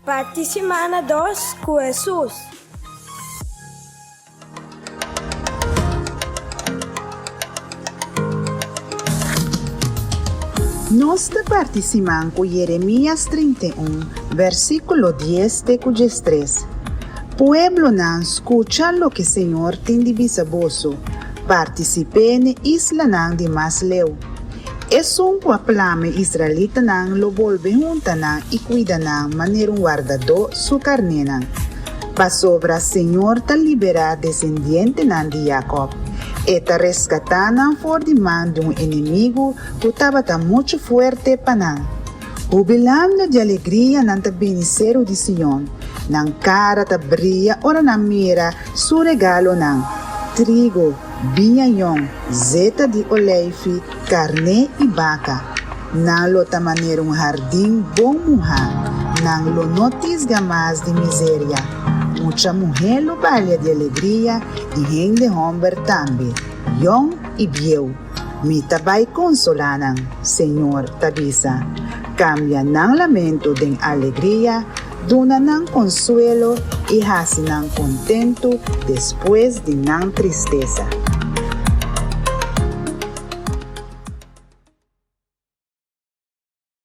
Parte semana 2 com Jesus. Nós participamos com Jeremias 31, versículo 10 de 3. Pueblo não escucha lo que Senhor tem de visaboso. Participe na isla nang de Masleu. Esung plame israelita nang lo volve junta nang e cuida nang maneiro guardado su carne nang. Pasobra Senhor ta libera descendiente nang de Jacob. Eta rescatar nang for de mão de inimigo que estava muito fuerte panang. Jubilando de alegria nang ta benecer de Sion. Nang cara ta brilha ora na mira su regalo nang. Trigo, binhayong, zeta de oleife, carne e vaca. Nang lo ta maneiro jardim bom muha. Nang lo notis gamas de miséria. Mucha mulher lo balha de alegria e rende homem também. Yong e bieu. Mi tabay consolanang, Senhor tabisa. Cambia nang lamento de alegria, duna nang consuelo e hasi nang contento después de nang tristeza.